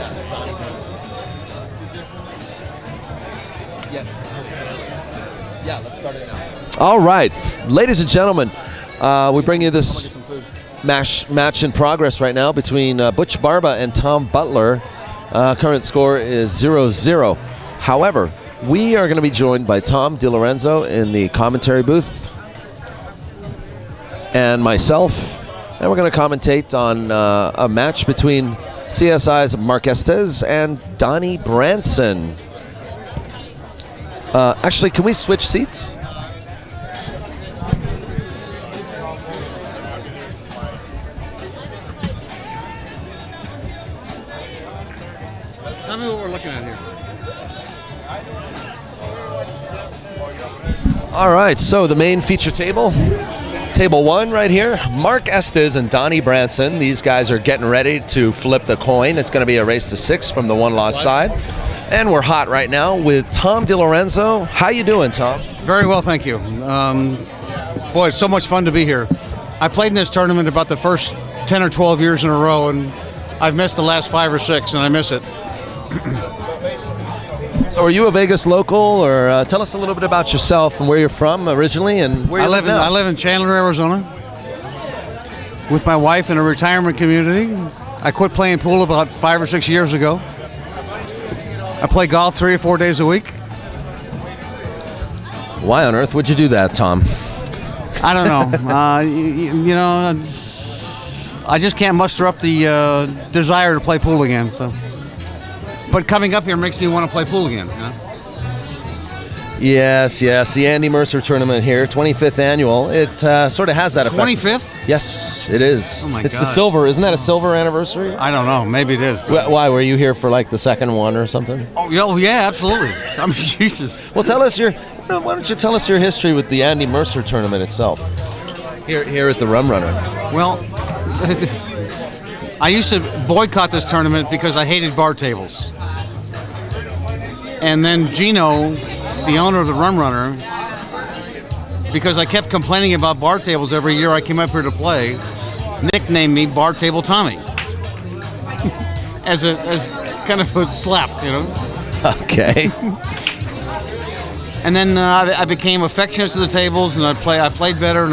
Yeah, Donnie. Yes. Yeah, let's start it now. All right, ladies and gentlemen, we bring you this match in progress right now between Butch Barba and Tom Butler. Current score is 0-0. However, we are going to be joined by Tom DeLorenzo in the commentary booth and myself, and we're going to commentate on a match between CSI's Mark Estes and Donnie Branson. Actually, can we switch seats? Tell me what we're looking at here. All right, so the main feature table. Table 1 right here, Mark Estes and Donnie Branson. These guys are getting ready to flip the coin. It's going to be a race to 6 from the one-loss side. And we're hot right now with Tom DeLorenzo. How you doing, Tom? Very well, thank you. Boy, it's so much fun to be here. I played in this tournament about the first 10 or 12 years in a row, and I've missed the last 5 or 6, and I miss it. So are you a Vegas local, or tell us a little bit about yourself and where you're from originally and where you live now? I live in Chandler, Arizona, with my wife in a retirement community. I quit playing pool about 5 or 6 years ago. I play golf 3 or 4 days a week. Why on earth would you do that, Tom? I don't know. You know, I just can't muster up the desire to play pool again. So, but coming up here makes me want to play pool again. You know? Yes, the Andy Mercer tournament here, 25th annual. It sort of has that effect. 25th? Yes, it is. Oh my it's God. the silver. Isn't that a silver anniversary? I don't know. Maybe it is. Why? Were you here for like the second one or something? Oh yeah, absolutely. I mean, Jesus. Well, tell us why don't you tell us your history with the Andy Mercer tournament itself? Here at the Rum Runner. Well, I used to boycott this tournament because I hated bar tables. And then Gino, the owner of the Rum Runner, because I kept complaining about bar tables every year I came up here to play, nicknamed me Bar Table Tommy. as kind of a slap, you know. Okay. And then I became affectionate to the tables, and I played better.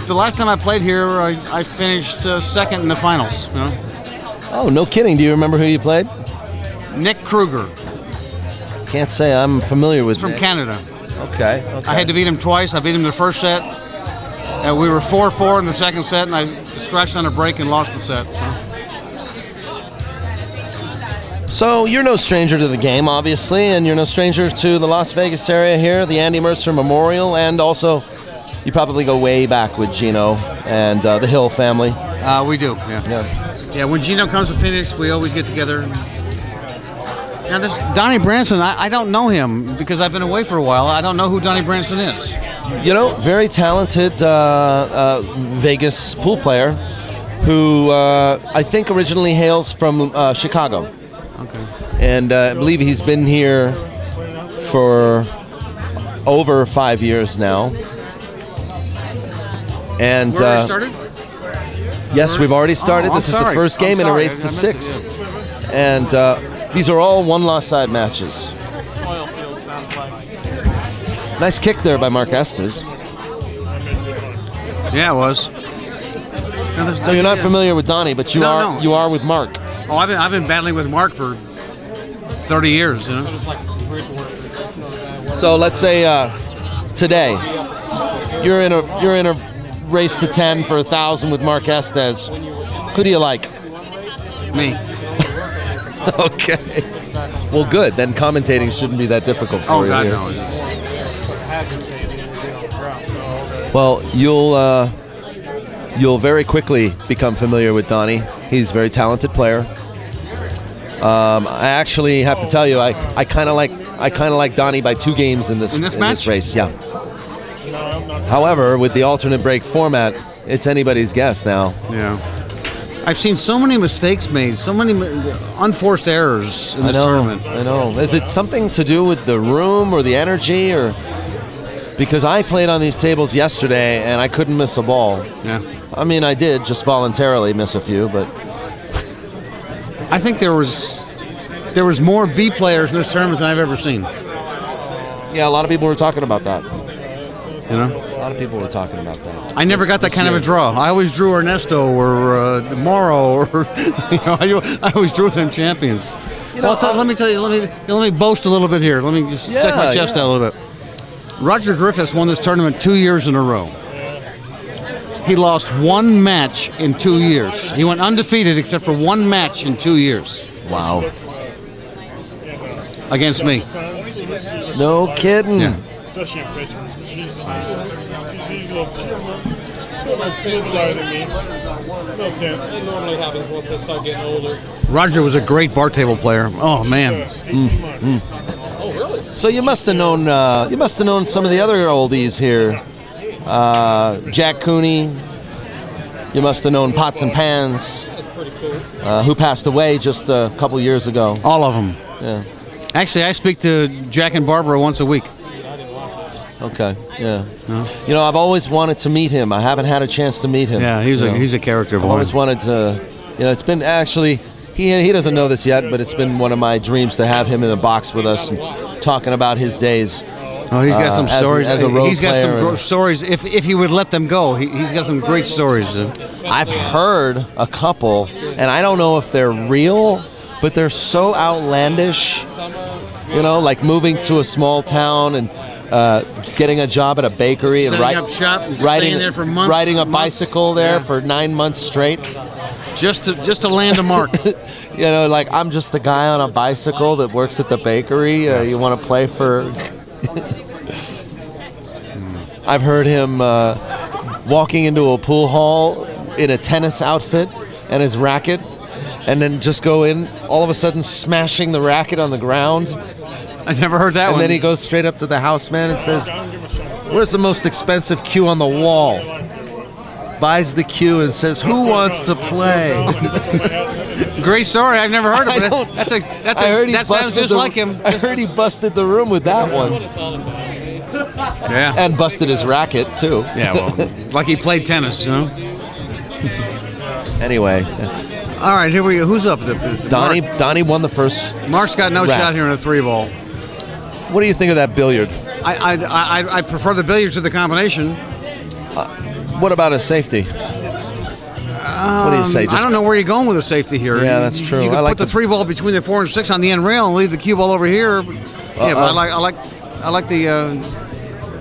The last time I played here, I finished second in the finals. You know? Oh, no kidding. Do you remember who you played? Nick Kruger. Can't say I'm familiar with He's from Nick. Canada. Okay. I had to beat him twice. I beat him the first set. We were 4-4 in the second set, and I scratched on a break and lost the set. So you're no stranger to the game, obviously, and you're no stranger to the Las Vegas area here, the Andy Mercer Memorial, and also you probably go way back with Gino and the Hill family. We do, yeah. Yeah, when Gino comes to Phoenix, we always get together. Now, this Donnie Branson, I don't know him because I've been away for a while. I don't know who Donnie Branson is. You know, very talented Vegas pool player who I think originally hails from Chicago. Okay. And I believe he's been here for over 5 years now. And Where we started? yes, we've already started. Oh, this is the first game in a race to 6. And these are all one-loss side matches. Nice kick there by Mark Estes. Yeah, it was. So you're not familiar with Donnie, but you are with Mark. Oh, I've been battling with Mark for 30 years, you know. So let's say today you're in a race to 10 for 1,000 with Mark Estes. Who do you like? Me. Okay. Well, good. Then commentating shouldn't be that difficult for Oh you. God, here. no. Well, you'll very quickly become familiar with Donnie. He's a very talented player. I actually have to tell you, I kind of like Donnie by 2 games in this match? This race. Yeah. However, with the alternate break format, it's anybody's guess now. Yeah. I've seen so many mistakes made, so many unforced errors in this tournament. I know. Is it something to do with the room or the energy, or because I played on these tables yesterday and I couldn't miss a ball. Yeah. I mean, I did just voluntarily miss a few, but I think there was more B players in this tournament than I've ever seen. Yeah, a lot of people were talking about that. You know, A lot of people were talking about that. I never got that kind of a draw. I always drew Ernesto or Morrow, or I always drew them champions. Let me tell you. Let me boast a little bit here. Let me just check my chest out a little bit. Roger Griffiths won this tournament 2 years in a row. He lost one match in 2 years. He went undefeated except for one match in 2 years. Wow. Against me. No kidding. Yeah. Especially in pitching. She's a little slower than me. Little 10. It normally happens once they start getting older. Roger was a great bar table player. Oh man. 18 months. Oh, really? So you must have known. You must have known some of the other oldies here. Jack Cooney. You must have known Pots and Pans, That's pretty cool. who passed away just a couple years ago. All of them. Yeah. Actually, I speak to Jack and Barbara once a week. Okay. Yeah. You know, I've always wanted to meet him. I haven't had a chance to meet him. Yeah, he's a character I've boy. always wanted to. You know, it's been actually. He doesn't know this yet, but it's been one of my dreams to have him in a box with us and talking about his days. Oh, he's got some stories. As a road he's got some player. stories. If he would let them go, he's got some great stories. I've heard a couple, and I don't know if they're real, but they're so outlandish. You know, like moving to a small town and getting a job at a bakery and Setting up shop and riding, staying there for months. riding a months. bicycle there Yeah. for 9 months straight. just to land a mark. You know, like I'm just a guy on a bicycle that works at the bakery. You want to play for? I've heard him walking into a pool hall in a tennis outfit and his racket, and then just go in, all of a sudden smashing the racket on the ground. I never heard that And one. then he goes straight up to the houseman and says, "Where's the most expensive cue on the wall?" Buys the cue and says, "Who wants to play?" Great story. I've never heard of it. I heard he that sounds busted just the- like him. I heard he busted the room with that one. Yeah. And busted his racket, too. Yeah. Well, like he played tennis, you know. Anyway, All right, here we go. Who's up? The Donnie won the first. Mark's got no round. shot here in a 3-ball. What do you think of that billiard? I prefer the billiards to the combination. What about a safety? What do you say? I don't know where you're going with the safety here. Yeah, that's true. You could I like put the 3-ball between the 4 and 6 on the end rail and leave the cue ball over here. Yeah, but I like the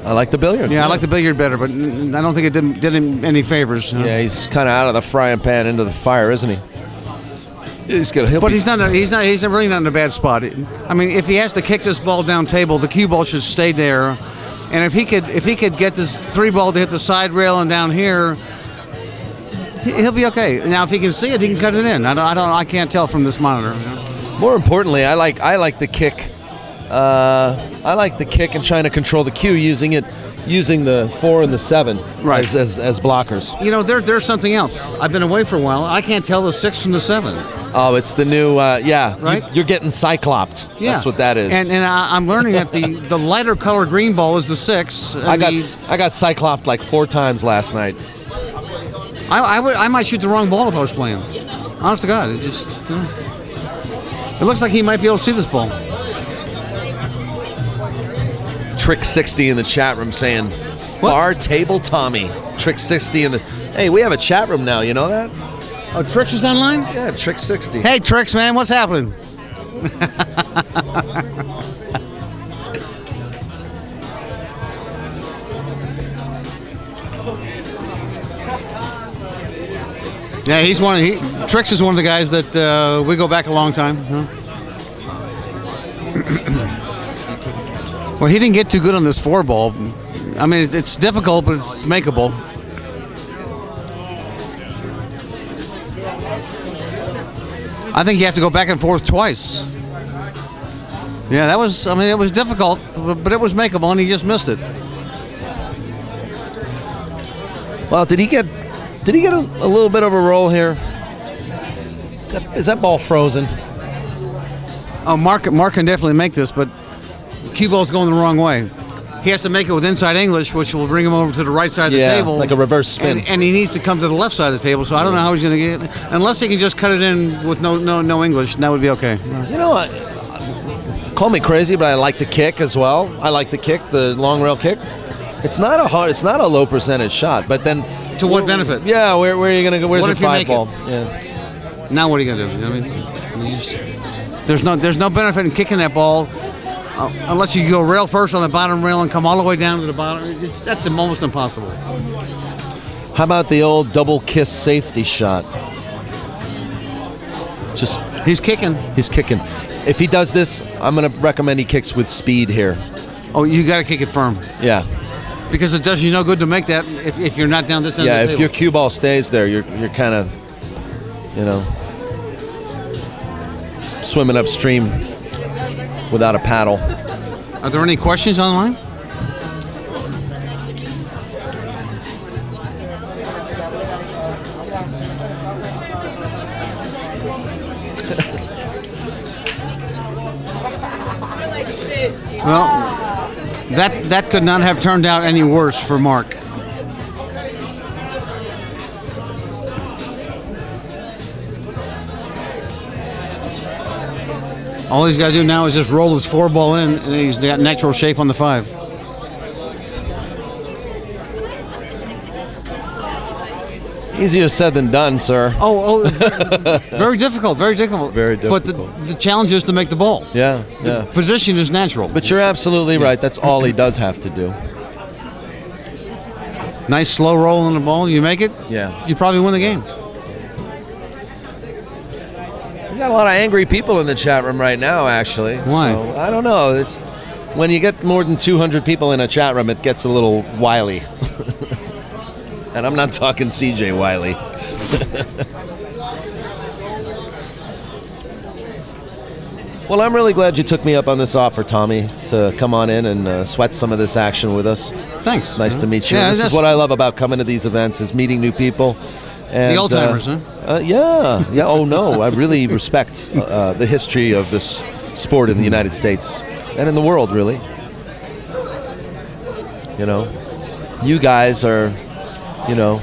I like the billiard. I like the billiard better, but I don't think it did him any favors. You know? Yeah, he's kind of out of the frying pan into the fire, isn't he? He's gonna. But he's really not in a bad spot. I mean, if he has to kick this ball down table, the cue ball should stay there. And if he could get this 3-ball to hit the side rail and down here, he'll be okay. Now, if he can see it, he can cut it in. I can't tell from this monitor. You know? More importantly, I like the kick. I like the kick and trying to control the cue using the 4 and the 7 Right. as blockers. You know, there's something else. I've been away for a while. I can't tell the 6 from the 7. Oh, it's the new Right? You're getting cyclopped. Yeah, That's what that is. And I'm learning that the lighter color green ball is the 6. I got cyclopped like 4 times last night. I might shoot the wrong ball if I was playing. Honest to God, it just it looks like he might be able to see this ball. Trick 60 in the chat room saying, "Bar table Tommy." Trick 60 in the. Hey, we have a chat room now. You know that? Oh, Trix is online? Yeah, Trick 60. Hey, Trix, man, what's happening? Yeah, Trix is one of the guys that we go back a long time. Huh? Well, he didn't get too good on this 4-ball. I mean, it's difficult, but it's makeable. I think you have to go back and forth twice. Yeah, it was difficult, but it was makeable, and he just missed it. Well, did he get a little bit of a roll here? Is that ball frozen? Oh, Mark can definitely make this, but the cue ball's going the wrong way. he has to make it with inside English, which will bring him over to the right side of the table. like a reverse spin. And he needs to come to the left side of the table, so I don't know how he's going to get unless he can just cut it in with no English, and that would be okay. You know what? Call me crazy, but I like the kick as well. I like the kick, the long rail kick. It's not a low percentage shot, but then To what benefit? Yeah, where are you going to go? Where's What your if you 5 make ball? it? Yeah. Now what are you going to do? You know what I mean? There's no benefit in kicking that ball unless you go rail first on the bottom rail and come all the way down to the bottom. That's almost impossible. How about the old double kiss safety shot? He's kicking. He's kicking. If he does this, I'm going to recommend he kicks with speed here. Oh, you got to kick it firm. Yeah. Because it does you no good to make that if you're not down this end of the Yeah, table. if your cue ball stays there, you're kind of, swimming upstream without a paddle. Are there any questions online? Well, that could not have turned out any worse for Mark. All he's got to do now is just roll his 4 ball in, and he's got natural shape on the 5. Easier said than done, sir. Very difficult, very difficult. Very But difficult. the challenge is to make the ball. Yeah. Position is natural. But you're absolutely right. That's all he does have to do. Nice slow roll on the ball. You make it, Yeah. you probably win the game. We got a lot of angry people in the chat room right now, actually. Why? So, I don't know. It's when you get more than 200 people in a chat room, it gets a little wily. And I'm not talking CJ Wiley. Well, I'm really glad you took me up on this offer, Tommy, to come on in and sweat some of this action with us. Thanks. Nice to meet you. Yeah, This is that's- what I love about coming to these events, is meeting new people. And, The old-timers, huh? Yeah. Oh, no. I really respect the history of this sport in the United States and in the world, really. You guys are,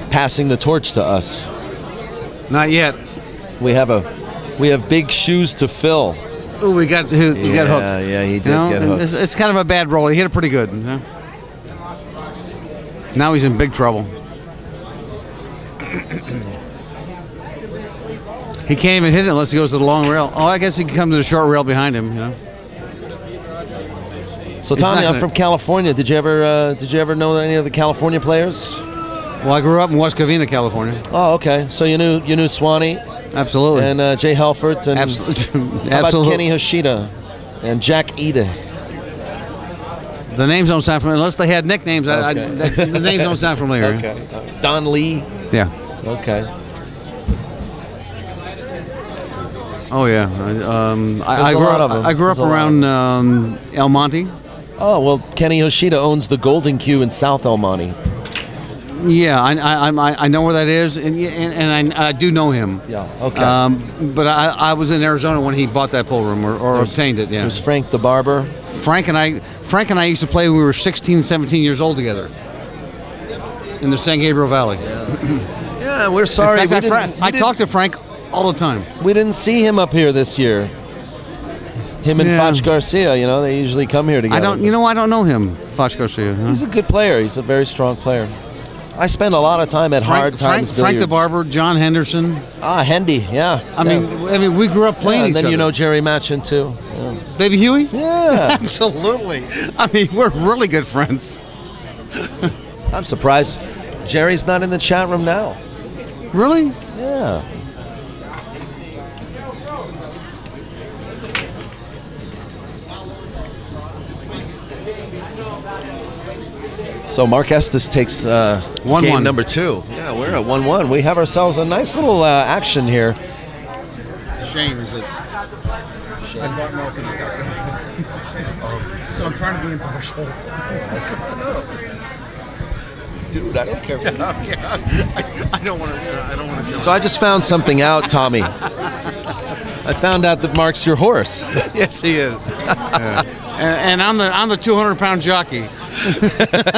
passing the torch to us. Not yet. We have big shoes to fill. Ooh, he got hooked. Yeah, he did get hooked. It's kind of a bad roll. He hit it pretty good. Huh? Now he's in big trouble. He can't even hit it unless he goes to the long rail. Oh, I guess he can come to the short rail behind him. So, Tommy, not I'm gonna- from California. Did you ever know any of the California players? Well, I grew up in West Covina, California. Oh, okay. So you knew Swanee Absolutely. and Jay Helfert and Absolutely. how about Kenny Hoshida and Jack Ida? The names don't sound familiar unless they had nicknames. Okay. The names don't sound familiar. Okay. Don Lee. Yeah. Okay. Oh yeah. I a grew lot up. of 'em. I grew up There's a lot around El Monte. Oh, well, Kenny Hoshida owns the Golden Q in South El Monte. Yeah, I know where that is, and I do know him. Yeah. Okay. But I was in Arizona when he bought that pool room or obtained it. Yeah. There's Frank the Barber. Frank and I used to play when we were 16, 17 years old together in the San Gabriel Valley. Yeah, we're sorry. In fact, I talk to Frank all the time. We didn't see him up here this year. Him and Yeah. Foch Garcia, they usually come here together. I don't know him, Foch Garcia. Huh? He's a good player. He's a very strong player. I spend a lot of time at Hard Times Frank the Billiards. Barber, John Henderson. Hendy, yeah. I mean, we grew up playing and each then other. you know Jerry Matchin too. Yeah. Baby Huey? Yeah. Absolutely. I mean, we're really good friends. I'm surprised Jerry's not in the chat room now. Really? Yeah. So Mark Estes takes 1-1. game number 2. Yeah, we're at 1-1. We have ourselves a nice little action here. Shame is it? So I'm trying to be impartial. Dude, I don't care. I don't want to. So I just found something out, Tommy. I found out that Mark's your horse. Yes, he is. And I'm the 200-pound jockey.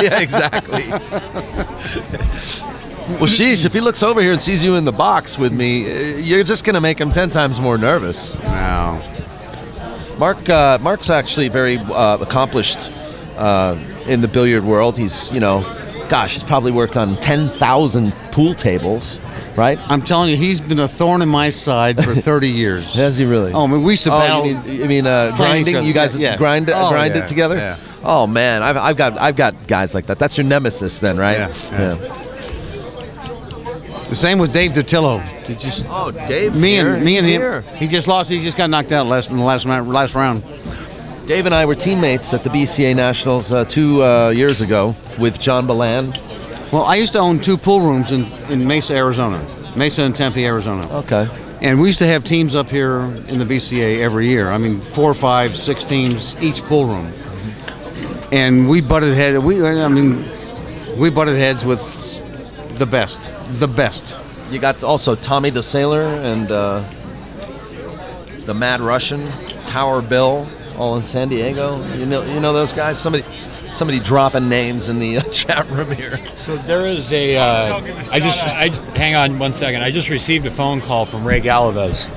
Yeah, exactly. Well, sheesh, if he looks over here and sees you in the box with me, you're just going to make him 10 times more nervous. No. Mark's actually very accomplished in the billiard world. He's, he's probably worked on 10,000 pool tables, right? I'm telling you, he's been a thorn in my side for 30 years. Has he really? Oh, I mean, we used to battle. You mean grinding? You guys grind it together? Yeah. Oh man, I've got guys like that. That's your nemesis, then, right? Yeah. The same with Dave DiTillo. Dave's me here. and him. Here. He just lost. He just got knocked out in the last round. Dave and I were teammates at the BCA Nationals 2 years ago with John Balan. Well, I used to own 2 pool rooms in Mesa, Arizona. Mesa and Tempe, Arizona. Okay. And we used to have teams up here in the BCA every year. I mean, 4, 5, 6 teams each pool room. And we butted heads. We butted heads with the best. The best. You got also Tommy the Sailor and the Mad Russian, Tower Bill, all in San Diego. You know those guys. Somebody dropping names in the chat room here. So there is a. Hang on 1 second. I just received a phone call from Ray Galvez.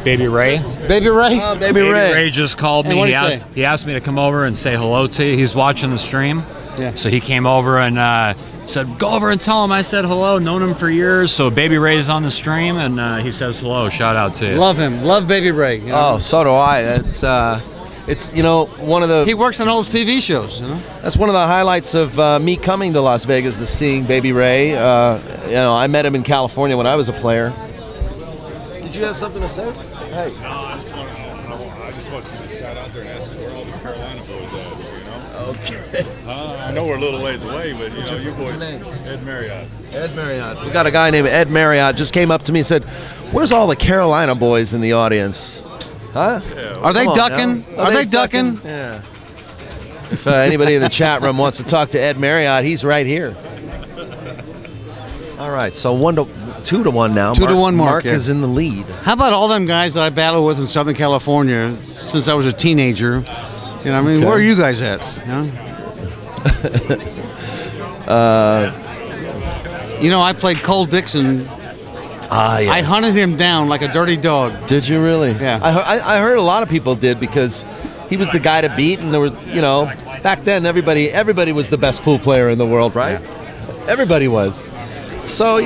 Baby Ray. Baby Ray? Oh, Baby Ray. Ray just called me. Hey, He asked me to come over and say hello to you. He's watching the stream. Yeah. So he came over and said, go over and tell him I said hello. Known him for years. So Baby Ray's on the stream and he says hello. Shout out to you. Love him. Love Baby Ray. Oh, so do I. It's one of the. He works on all his TV shows. That's one of the highlights of me coming to Las Vegas is seeing Baby Ray. I met him in California when I was a player. Did you have something to say? Hey. No, I just want you to shout out there and ask where all the Carolina boys at, Okay. I know we're a little ways away, but you boys. What's your name? Ed Marriott. Ed Marriott. We got a guy named Ed Marriott just came up to me and said, "Where's all the Carolina boys in the audience?" Huh? Yeah, Are they Come on ducking? now. Are they ducking? Yeah. If anybody in the chat room wants to talk to Ed Marriott, he's right here. All right, so 2 to 1 now. 2 to 1, Mark. Mark is in the lead. How about all them guys that I battled with in Southern California since I was a teenager? I mean, Okay. where are you guys at? I played Cole Dixon. Ah, yes. I hunted him down like a dirty dog. Did you really? Yeah. I heard a lot of people did because he was the guy to beat, and there was, back then everybody was the best pool player in the world, right? Yeah. Everybody was. So,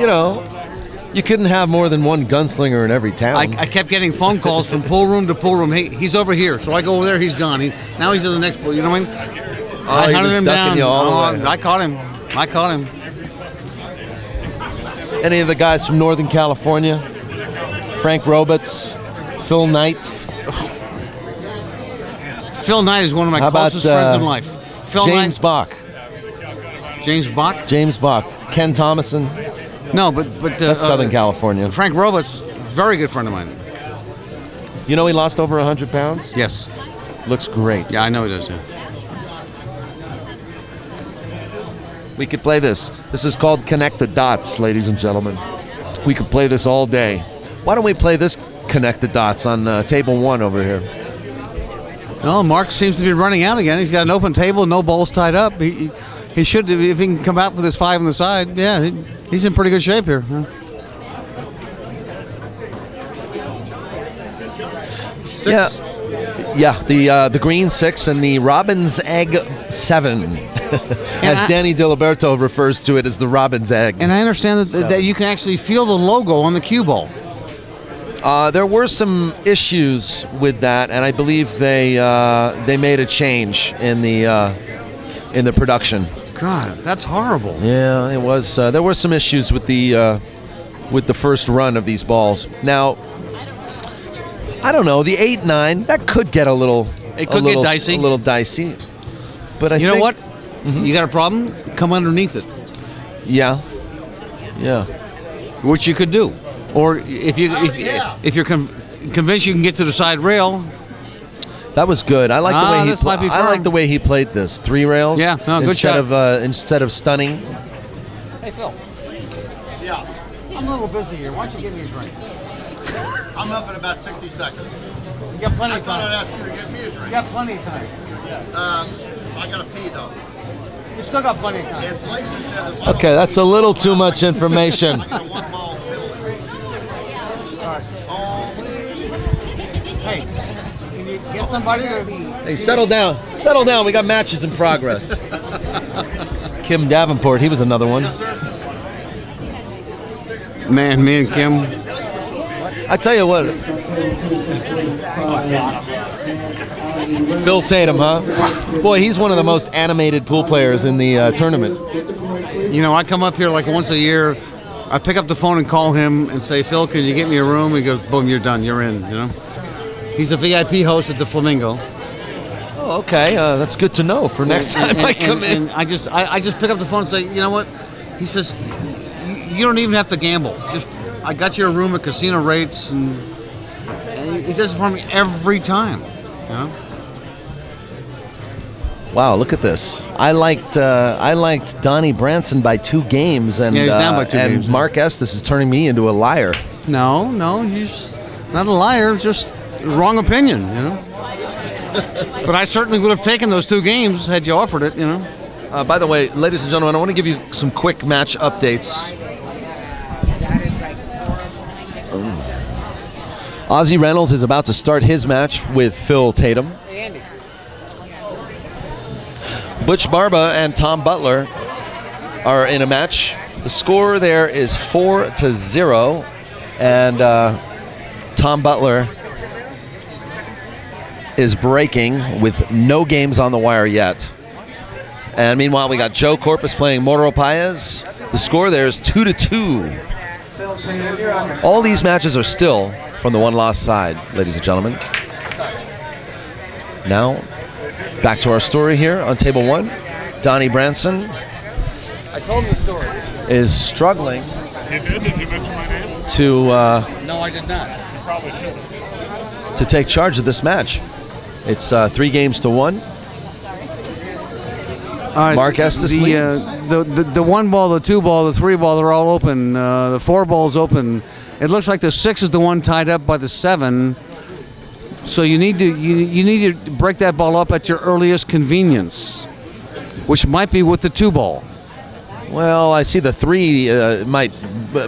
you couldn't have more than one gunslinger in every town. I kept getting phone calls from pool room to pool room. Hey, he's over here. So I go over there, he's gone. Now he's in the next pool. You know what I mean? I he hunted was him ducking down. you all the way. I caught him. Any of the guys from Northern California? Frank Roberts, Phil Knight. Phil Knight is one of my How about, closest friends in life. Phil James Knight. Bach. James Bach? James Bach. Ken Thomason. No, but That's Southern California. Frank Roberts, very good friend of mine. He lost over 100 pounds? Yes. Looks great. Yeah, I know he does. Yeah. We could play this. This is called Connect the Dots, ladies and gentlemen. We could play this all day. Why don't we play this Connect the Dots on table 1 over here? No, Mark seems to be running out again. He's got an open table, no balls tied up. He should, if he can come out with his 5 on the side, yeah, he's in pretty good shape here. Huh? 6. Yeah, the green 6 and the Robin's Egg 7. As Danny Diliberto refers to it as the Robin's Egg. And I understand that you can actually feel the logo on the cue ball. There were some issues with that, and I believe they made a change in the production. God, that's horrible. Yeah, it was. There were some issues with the first run of these balls. Now, I don't know. The 8-9 that could get a little. It could get dicey. A little dicey. But I think, know what? Mm-hmm. You got a problem? Come underneath it. Yeah. Which you could do, or if you're convinced you can get to the side rail. That was good. I like the way this might be I firm. like the way he played this 3 rails. Yeah, no, good instead shot. Instead of stunning. Hey Phil. Yeah. I'm a little busy here. Why don't you give me a drink? I'm up in about 60 seconds. You got plenty I of thought I'd time. ask you to get me a drink. You got plenty of time. I gotta pee though. You still got plenty of time. Okay, that's a little too much information. Hey, can you get somebody to be? Hey, settle down. Settle down. We got matches in progress. Kim Davenport, he was another one. Man, me and Kim. I tell you what. Phil Tatum, huh? Boy, he's one of the most animated pool players in the tournament. You know, I come up here like once a year. I pick up the phone and call him and say, Phil, can you get me a room? He goes, boom, you're done. You're in, you know. He's a VIP host at the Flamingo. Oh, okay. That's good to know for next time I come in. And I just pick up the phone and say, you know what? He says, you don't even have to gamble. Just I got you a room at casino rates, and he does it for me every time. You know? Wow, look at this. I liked Donnie Branson by 2 games, and Yeah, he's down by 2 and games. Mark Estes is turning me into a liar. No, he's not a liar. Just wrong opinion. You know. But I certainly would have taken those 2 games had you offered it. You know. By the way, ladies and gentlemen, I want to give you some quick match updates. Ozzie Reynolds is about to start his match with Phil Tatum. Butch Barba and Tom Butler are in a match. The score there is 4-0, and Tom Butler is breaking with no games on the wire yet. And meanwhile, we got Joe Corpus playing Moro Paez. The score there is 2-2. All these matches are still from the one-loss side, ladies and gentlemen. Now, back to our story here on table 1. Donnie Branson I told him the story. is struggling You did? Did you mention my name? to No, I did not. You probably should have. to take charge of this match. It's 3-1. Mark Estes leads. The 1 ball, the 2 ball, the 3 ball, they're all open. The 4 ball's open. It looks like the 6 is the one tied up by the 7. So you need to break that ball up at your earliest convenience, which might be with the 2 ball. Well, I see the 3 might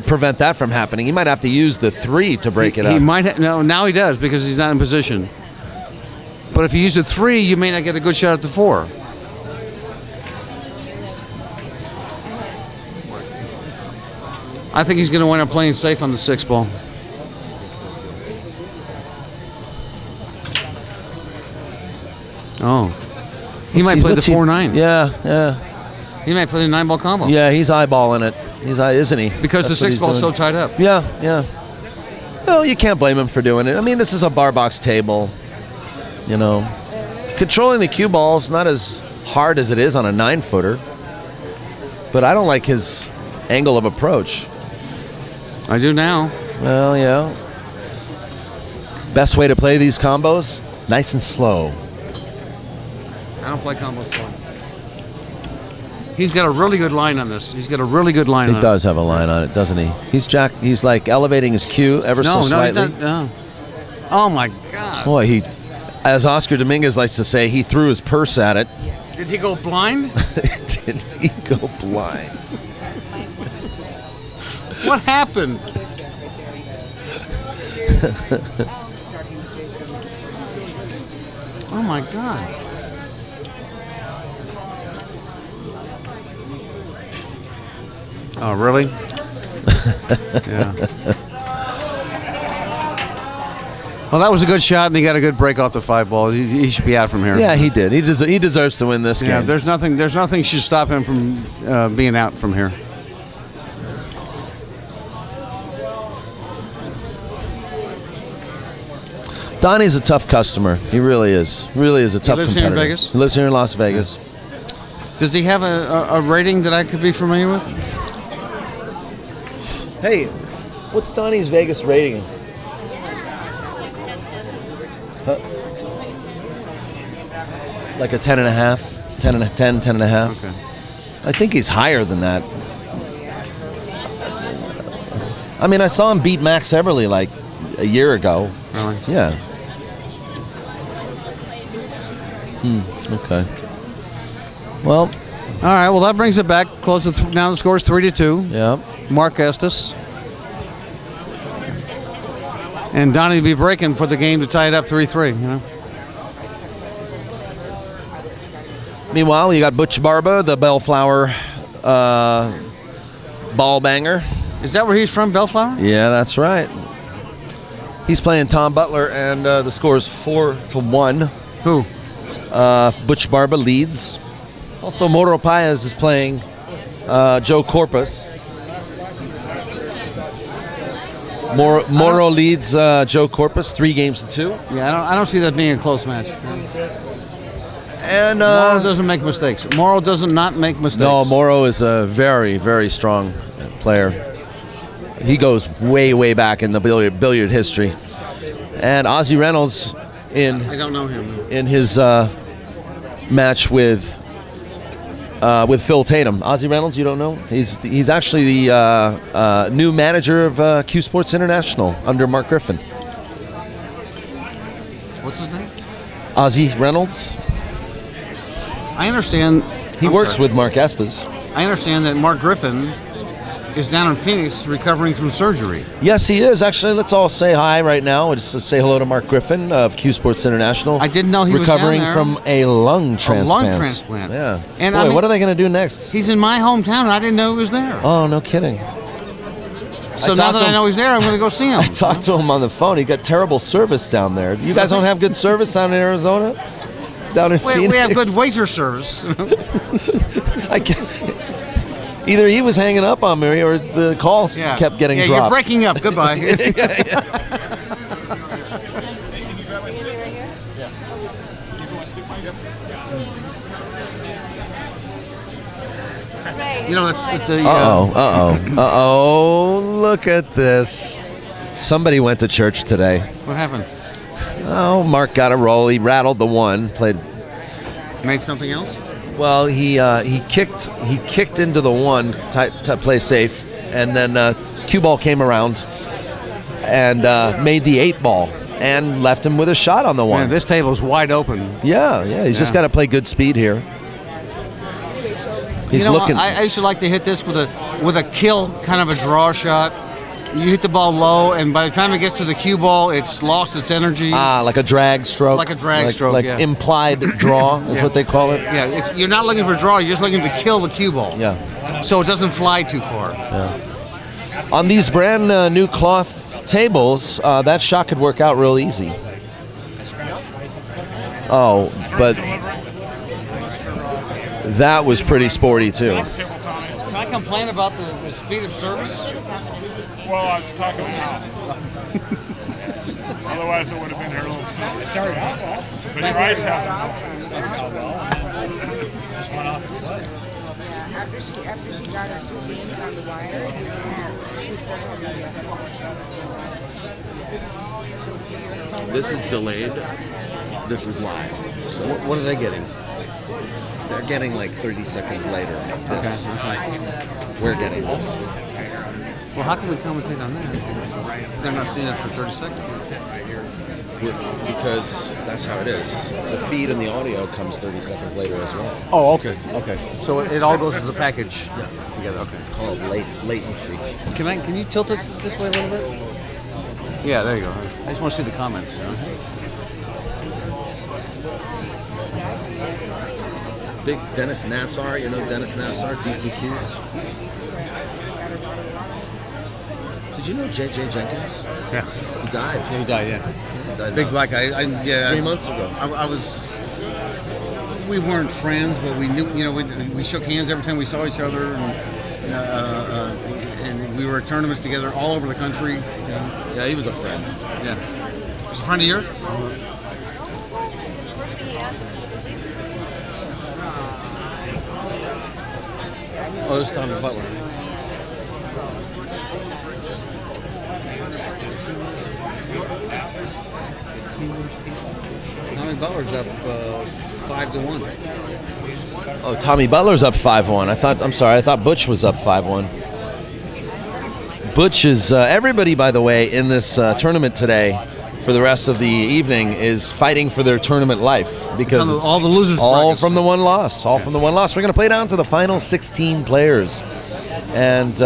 prevent that from happening. He might have to use the 3 to break it up. He might no. Now he does because he's not in position. But if you use a 3, you may not get a good shot at the 4. I think he's going to wind up playing safe on the 6 ball. Oh. He might play the 4-9. Yeah. He might play the 9 ball combo. Yeah, he's eyeballing it. Isn't he? Because That's the what 6 he's ball's so doing. tied up. Yeah. Well, you can't blame him for doing it. I mean, this is a bar box table. You know, controlling the cue ball is not as hard as it is on a 9-footer. But I don't like his angle of approach. I do now. Well, yeah. Best way to play these combos? Nice and slow. I don't play combo slow. He's got a really good line on this. He's got a really good line on it. He does have a line on it, doesn't he? He's like elevating his cue ever so slightly. No, he's not. No. Oh, my God. Boy, as Oscar Dominguez likes to say, he threw his purse at it. Did he go blind? Did he go blind? What happened? Oh, my God. Oh, really? Yeah. Well, that was a good shot, and he got a good break off the 5 ball. He should be out from here. Yeah, he did. He deserves to win this game. Yeah, there's nothing should stop him from being out from here. Donnie's a tough customer. He really is. Really is a tough lives here in competitor. Vegas? He lives here in Las Vegas. Does he have a rating that I could be familiar with? Hey, what's Donnie's Vegas rating? Like a 10.5? 10 and a half? Okay. I think he's higher than that. I mean, I saw him beat Max Eberle like a year ago. Really? Yeah. Okay. Well, All right, well, that brings it back close to now the score's 3-2. Yeah. Mark Estes. And Donnie will be breaking for the game to tie it up 3-3, you know. Meanwhile, you got Butch Barba, the Bellflower ball banger. Is that where he's from, Bellflower? Yeah, that's right. He's playing Tom Butler, and the score is 4-1. Who? Butch Barba leads. Also, Moro Paez is playing Joe Corpus. Moro leads Joe Corpus 3-2. Yeah, I don't see that being a close match. And Moro doesn't make mistakes. Moro does not make mistakes. No, Moro is a very, very strong player. He goes way, way back in the billiard history. And Ozzie Reynolds I don't know him. in his match with Phil Tatum. Ozzie Reynolds, you don't know? He's actually the new manager of Q Sports International under Mark Griffin. What's his name? Ozzie Reynolds. I understand. He works with Mark Estes. I understand that Mark Griffin is down in Phoenix recovering from surgery. Yes, he is. Actually, let's all say hi right now. Just say hello to Mark Griffin of Q Sports International. I didn't know he was recovering down there. from a lung transplant. A lung transplant. Yeah. And Boy, I mean, what are they going to do next? He's in my hometown, and I didn't know he was there. Oh, no kidding. So now that I know he's there, I'm going to go see him. I talked to him on the phone. He got terrible service down there. You guys don't have good service down in Arizona? Down in Phoenix? We have good waiter service. Either he was hanging up on me or the calls kept getting dropped. You're breaking up. Goodbye. You know, it's the. Look at this. Somebody went to church today. What happened? Oh, Mark got a roll. He rattled the one. Made something else? Well, he kicked into the one to play safe, and then cue ball came around and made the 8-ball and left him with a shot on the one. Man, this table's wide open. Yeah. He's just got to play good speed here. He's looking. I used to like to hit this with a kill, kind of a draw shot. You hit the ball low, and by the time it gets to the cue ball, it's lost its energy. Like a drag stroke. Like a drag stroke, like yeah. implied draw is what they call it. Yeah, you're not looking for draw. You're just looking to kill the cue ball. Yeah. So it doesn't fly too far. Yeah. On these brand new cloth tables, that shot could work out real easy. Oh, but that was pretty sporty too. Can I complain about the speed of service? Well, I was talking now. Otherwise, it would have been here a little sooner. It started out well. But your eyes hasn't. Just went off the play. After she got her 2 games on the wire, This is delayed. This is live. So What are they getting? they're getting like 30 seconds later. This. Okay. We're getting this. Well, how can we commentate on that? They're not seeing it for 30 seconds. Because that's how it is. The feed and the audio comes 30 seconds later as well. Oh, okay. So it all goes as a package together. Okay. It's called latency. Can you tilt this way a little bit? Yeah, there you go. I just want to see the comments. You know? Big Dennis Nassar, you know Dennis Nassar, DCQs. Did you know J.J. Jenkins? Yeah. He died. He died, yeah. He died Big about black guy. 3 months ago. I was. We weren't friends, but we knew. You know, we shook hands every time we saw each other, and we were at tournaments together all over the country. You know. Yeah, he was a friend. Yeah. Was a friend of yours? Oh, this is Tommy Butler. Tommy Butler's up 5-1. Oh, Tommy Butler's up 5-1. I thought Busch was up 5-1. Busch is everybody, by the way, in this tournament today for the rest of the evening is fighting for their tournament life because It's all the losers all brackets. from the one loss. All from the one loss. We're going to play down to the final 16 players. And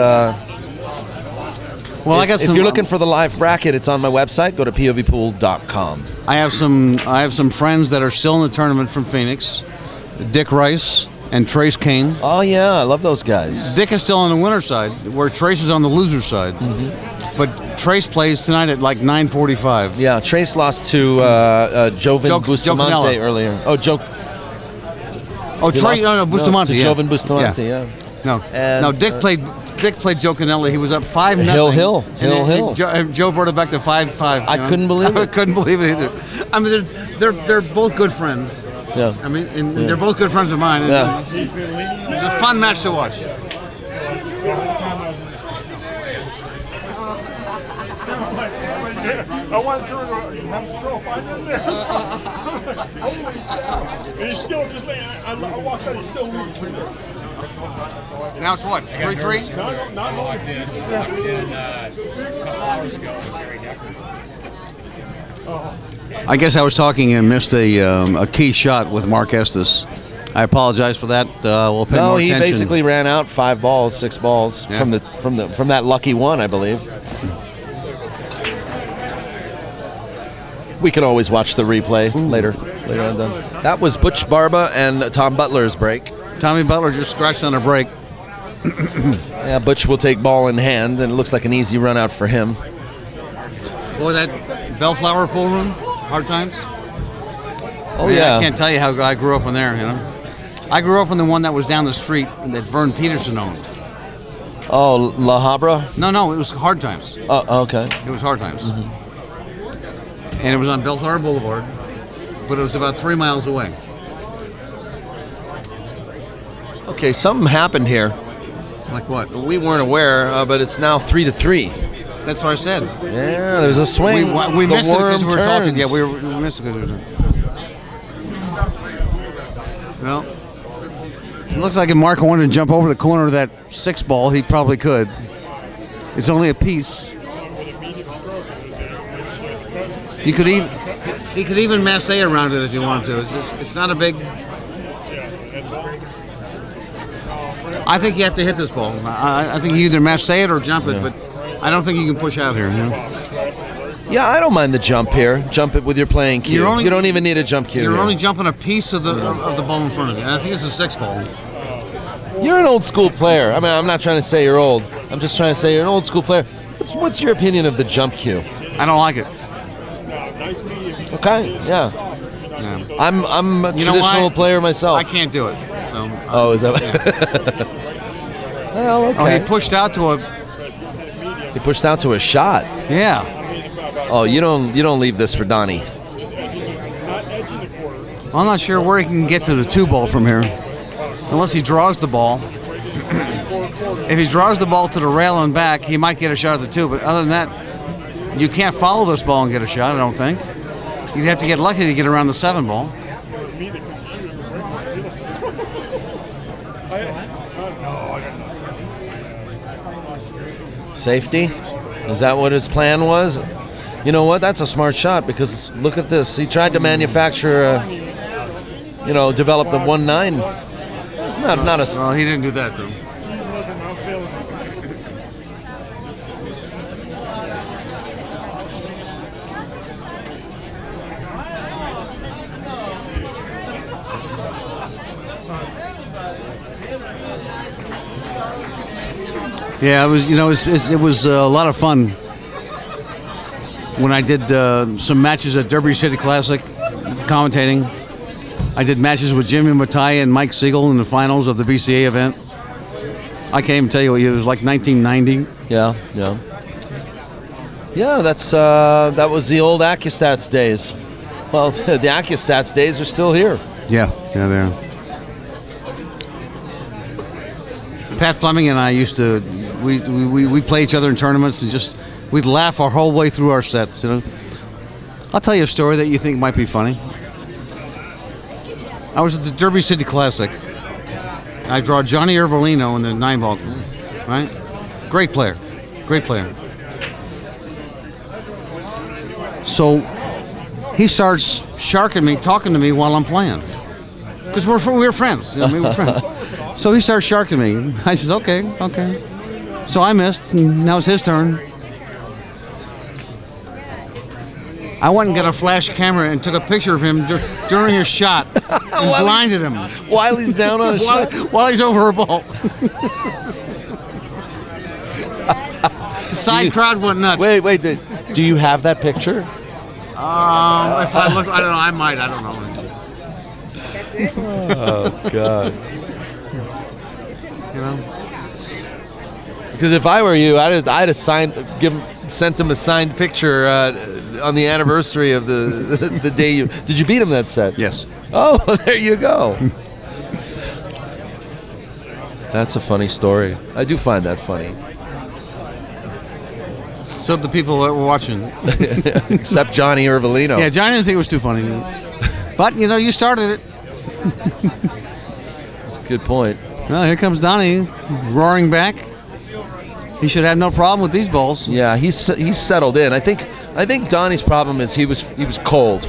Well, I got if some. you're looking for the live bracket, it's on my website. Go to POVPOOL.com. I have some friends that are still in the tournament from Phoenix. Dick Rice and Trace Kane. Oh, yeah. I love those guys. Dick is still on the winner's side, where Trace is on the loser's side. But Trace plays tonight at like 9:45. Yeah, Trace lost to Jovan Bustamante Jokinella. earlier. Oh, Oh, Trace, no, Bustamante. to yeah. Jovan Bustamante, yeah. No, And, no. Dick played Jokinella. He was up 5-0. Hill. Joe brought it back to 5-5. I couldn't believe I it. couldn't believe it either. I mean, they're both good friends. Yeah. I mean, and they're both good friends of mine. and Yeah. It's a fun match to watch. I want to have stroke. I didn't there. And he's still just laying. I watched that. He's still moving. Now it's what? 3-3. I guess I was talking and missed a key shot with Mark Estes. I apologize for that. We'll pay No, more he attention. basically ran out 5 balls, 6 balls Yeah. from that lucky one, I believe. We can always watch the replay later on. That was Butch Barba and Tom Butler's break. Tommy Butler just scratched on a break. Yeah, Butch will take ball in hand, and it looks like an easy run out for him. What was that? Bellflower pool room? Hard times? Oh, Man, yeah. I can't tell you how I grew up in there, you know. I grew up in the one that was down the street that Vern Peterson owned. Oh, La Habra? No, it was Hard Times. Oh, okay. It was Hard Times. And it was on Bellflower Boulevard, but it was about 3 miles away. Okay, something happened here. Like what? We weren't aware, but it's now 3-3. That's what I said. Yeah, there's a swing. We The missed it because we worm were talking. turns. Yeah, we missed it because we were Well, it looks like if Mark wanted to jump over the corner of that 6 ball, he probably could. It's only a piece. He could even masse around it if you wanted to. It's not a big. I think you have to hit this ball. I think you either masse it or jump it, but I don't think you can push out here. You know? Yeah, I don't mind the jump here. Jump it with your playing cue. You don't even need a jump cue. You're here. only jumping a piece of the ball in front of you. And I think it's a 6 ball. You're an old school player. I mean, I'm not trying to say you're old. I'm just trying to say you're an old school player. What's your opinion of the jump cue? I don't like it. Okay, yeah. I'm a You know traditional why? player myself. I can't do it. So. Oh, is that? Well, okay. Oh, he pushed out to a. He pushed out to a shot. Yeah. Oh, you don't leave this for Donnie. I'm not sure where he can get to the 2 ball from here, unless he draws the ball. If he draws the ball to the rail and back, he might get a shot at the 2. But other than that, you can't follow this ball and get a shot. I don't think. You'd have to get lucky to get around the 7 ball. Safety? Is that what his plan was? You know what? That's a smart shot because look at this. He tried to manufacture, develop the 1-9. It's not a. Well, he didn't do that though. Yeah, it was. It was a lot of fun when I did some matches at Derby City Classic, commentating. I did matches with Jimmy Mattia and Mike Siegel in the finals of the BCA event. I can't even tell you, it was like 1990. Yeah. Yeah, that was the old Accustats days. Well, the Accustats days are still here. Yeah, they are. Pat Fleming and I used to, we play each other in tournaments and we'd laugh our whole way through our sets. I'll tell you a story that you think might be funny. I was at the Derby City Classic. I draw Johnny Ervolino in the 9-ball, right? Great player. So he starts sharking me, talking to me while I'm playing. Because we were friends. We were friends. So he starts sharking me. I says, okay. So I missed, and now it's his turn. I went and got a flash camera and took a picture of him during his shot and blinded him. While he's down on a shot? While he's over a ball. The side crowd went nuts. Wait. Do you have that picture? If I look, I don't know. I might. I don't know. Oh, God. You know? Because if I were you, I'd have sent him a signed picture on the anniversary of the day you... Did you beat him that set? Yes. Oh, there you go. That's a funny story. I do find that funny. So the people that were watching. Except Johnny Irvolino. Yeah, Johnny didn't think it was too funny. But, you started it. That's a good point. Well, here comes Donnie roaring back. He should have no problem with these balls. Yeah, he's settled in. I think Donnie's problem is he was cold.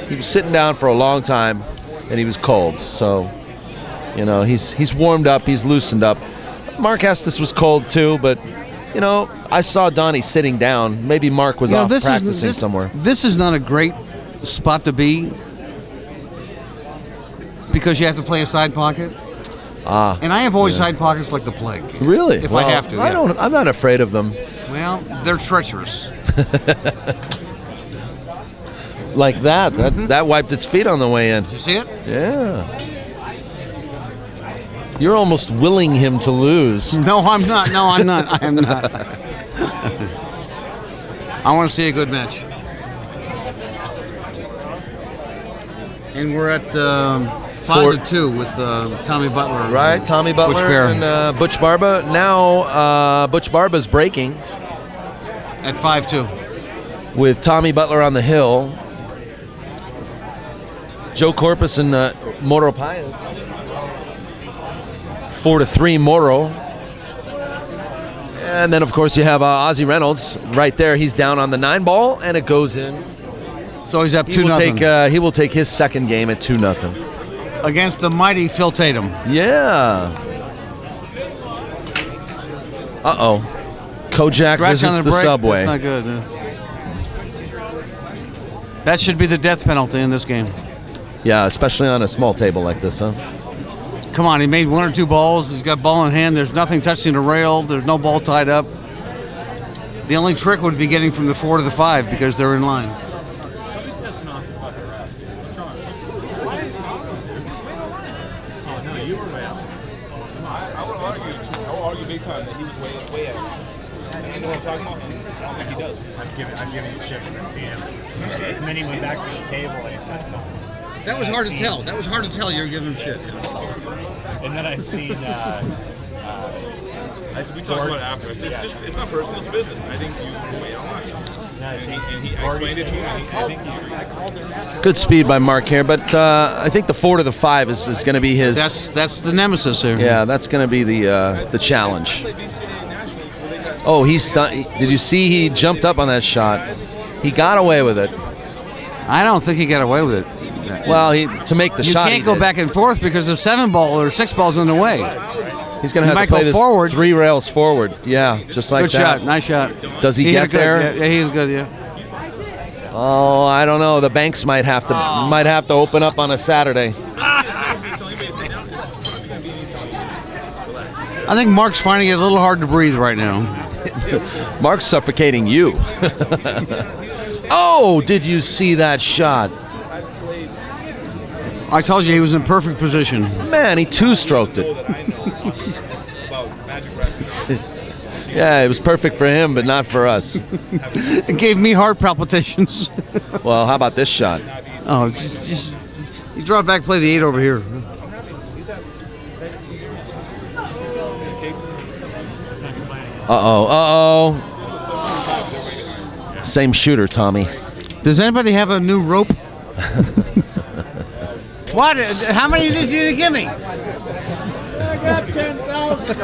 He was sitting down for a long time, and he was cold. So, he's warmed up. He's loosened up. Mark Estes was cold too, but I saw Donnie sitting down. Maybe Mark was off practicing somewhere. This is not a great spot to be because you have to play a side pocket. And I avoid side pockets like the plague. Really? If I have to. I'm not afraid of them. Well, they're treacherous. Like that. That wiped its feet on the way in. Did you see it? Yeah. You're almost willing him to lose. No, I'm not. I am not. I want to see a good match. And we're at 5-2 with Tommy Butler. Right, Tommy Butler and Butch Barba. Now Butch Barba's breaking. At 5-2. With Tommy Butler on the hill. Joe Corpus and Moro Paez. 4-3 Moro. And then, of course, you have Ozzie Reynolds right there. He's down on the 9-ball, and it goes in. So he's up 2-0. He will take his second game at 2-0. Against the mighty Phil Tatum. Yeah. Uh-oh. Kojak visits the subway. That's not good. That should be the death penalty in this game. Yeah, especially on a small table like this, huh? Come on, he made 1 or 2 balls. He's got ball in hand. There's nothing touching the rail. There's no ball tied up. The only trick would be getting from the 4 to the 5 because they're in line. Time that he was way out. And you know what I'm talking about? I don't think he does. I've given him shit because I see him. And then he went back to the table and he said something. That was hard to tell. That was hard to tell you were giving him shit. And then I seen. We talked about it after. I said, it's not personal, it's business. I think you wait online. I explained it to him. I think he agreed. Good speed by Mark here, but I think the 4 to the 5 is going to be his. That's the nemesis here. Yeah, that's going to be the challenge. Oh, did you see he jumped up on that shot? He got away with it. I don't think he got away with it. Well, to make the shot, you can't go back and forth because the 7-ball or 6-ball's in the way. He's going to have to play this forward. 3 rails forward. Yeah, just like good that. Good shot, nice shot. Does he get there? Yeah, he was good. Yeah. Oh, I don't know. The banks might have to open up on a Saturday. I think Mark's finding it a little hard to breathe right now. Mark's suffocating you. Oh, did you see that shot? I told you he was in perfect position. Man, he 2-stroked it. Yeah, it was perfect for him, but not for us. It gave me heart palpitations. Well, how about this shot? Oh, it's just you draw it back, play the 8 over here. Uh-oh. Same shooter, Tommy. Does anybody have a new rope? What? How many did you give me? I got 10,000.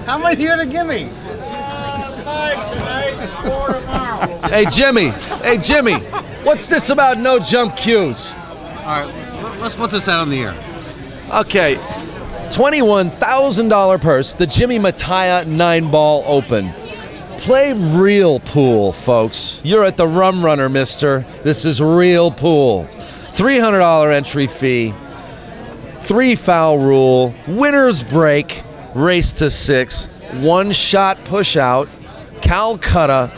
How many are you gonna give me? Hey, Jimmy. Hey, Jimmy. What's this about no jump cues? All right, let's put this out on the air. Okay. $21,000 purse, the Jimmy Mattia 9-ball open. Play real pool, folks. You're at the Rum Runner, mister. This is real pool. $300 entry fee, 3-foul rule, winner's break, race to 6, 1-shot push out, Calcutta,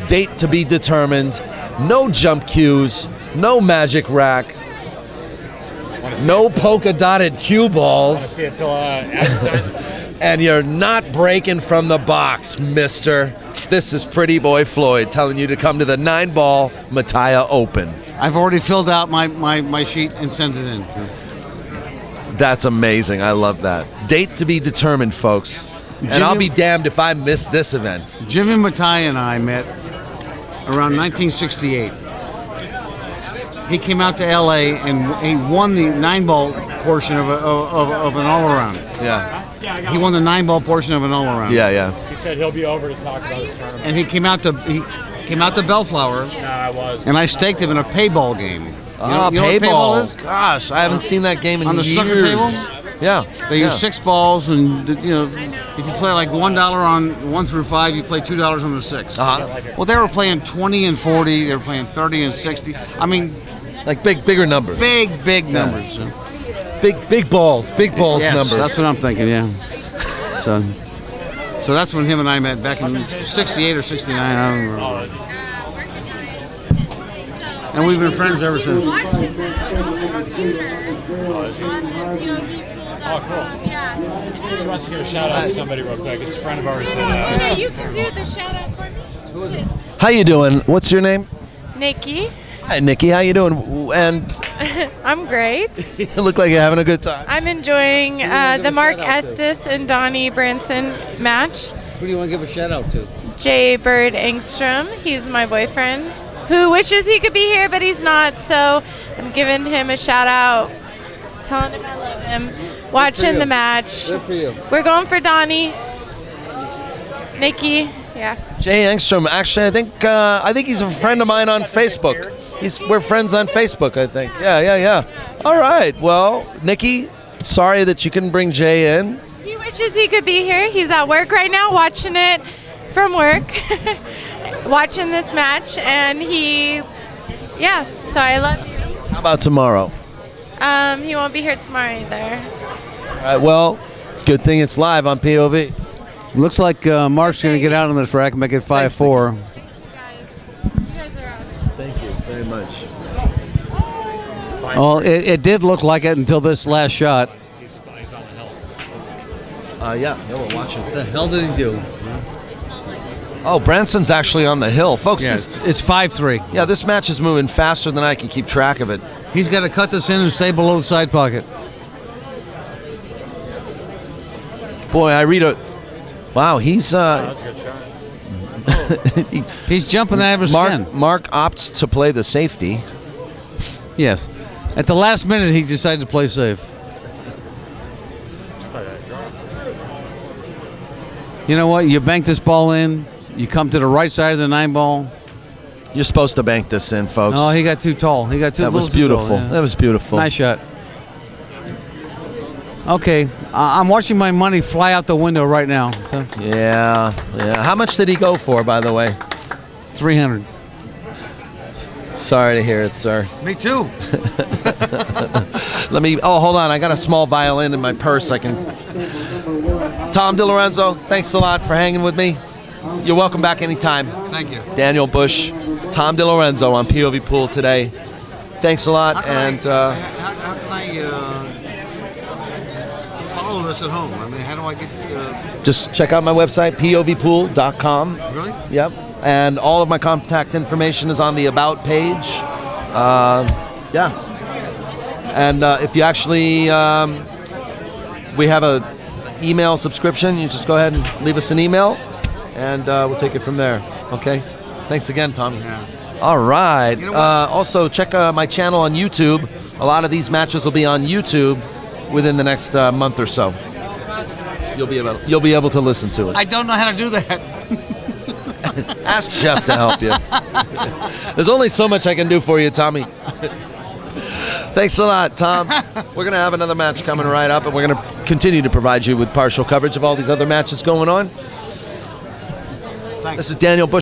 date to be determined, no jump cues, no magic rack, no polka-dotted cue balls. See it fill advertising. And you're not breaking from the box, mister. This is Pretty Boy Floyd telling you to come to the 9-ball Mattia Open. I've already filled out my sheet and sent it in. That's amazing. I love that. Date to be determined, folks. And I'll be damned if I miss this event. Jimmy Mattia and I met around 1968. He came out to L.A. and he won the 9-ball portion of an all-around. Yeah. He won the 9-ball portion of an all-around. Yeah. He said he'll be over to talk about his tournament. And he came out to Bellflower. No, I was. And I staked him in a payball game. You know what payball payball is? Gosh, I haven't seen that game in On the years. snooker table? Yeah. They use 6 balls, and if you play like $1 on 1 through 5, you play $2 on the 6. Uh-huh. Well, they were playing 20 and 40. They were playing 30 and 60. I mean, Like bigger numbers. big numbers. So. Big balls Yes, numbers. that's what I'm thinking. Yeah. So that's when him and I met back in '68 or '69. I don't remember. And we've been friends ever since. Oh, cool. She wants to give a shout out to somebody real quick. It's a friend of ours. Yeah, you can do the shout out for me. How you doing? What's your name? Nikki, Hi, Nikki. How you doing? And I'm great. you look like you're having a good time. I'm enjoying the Mark Estes and Donnie Branson match. Who do you want to give a shout out to? Jay Bird Engstrom, he's my boyfriend, who wishes he could be here, but he's not. So I'm giving him a shout out, telling him I love him, watching the match. Good for you. We're going for Donnie, Nikki, yeah. Jay Engstrom. Actually, I think he's a friend of mine on Facebook. We're friends on Facebook, I think. Yeah. All right. Well, Nikki, sorry that you couldn't bring Jay in. He wishes he could be here. He's at work right now, watching it from work, watching this match, and so I love you. How about tomorrow? He won't be here tomorrow either. All right. Well, good thing it's live on POV. Looks like Mark's going to get out on this rack and make it 5-4. Guys, you guys are awesome. Thank you very much. Well, it did look like it until this last shot. He's on the hill. Yeah, we're watching. What the hell did he do? Oh, Branson's actually on the hill. Folks, Yeah, it's 5-3. yeah, this match is moving faster than I can keep track of it. He's got to cut this in and stay below the side pocket. Boy, I read a... Wow, he's... That's a good shot. He's jumping out of his skin. Mark opts to play the safety. Yes. At the last minute, he decided to play safe. You know what? You bank this ball in. You come to the right side of the 9-ball. You're supposed to bank this in, folks. Oh, he got too tall. He got too. That was little too tall, beautiful. yeah. That was beautiful. Nice shot. Okay, I'm watching my money fly out the window right now. So, Yeah. How much did he go for, by the way? 300. Sorry to hear it, sir. Me too. Let me... Oh, hold on. I got a small violin in my purse. I can... Tom DeLorenzo, thanks a lot for hanging with me. You're welcome back anytime. Thank you. Daniel Busch, Tom DeLorenzo on POV Pool today. Thanks a lot. How can I follow this at home? I mean, how do I get... just check out my website, povpool.com. Really? Yep. And all of my contact information is on the About page. Yeah. And if you actually... we have a email subscription. You just go ahead and leave us an email, and we'll take it from there. Okay? Thanks again, Tommy. Yeah. All right. You know what? Also, check my channel on YouTube. A lot of these matches will be on YouTube within the next month or so. You'll be able to listen to it. I don't know how to do that. Ask Jeff to help you. There's only so much I can do for you, Tommy. Thanks a lot, Tom. We're going to have another match coming right up, and we're going to continue to provide you with partial coverage of all these other matches going on. This is Daniel Busch.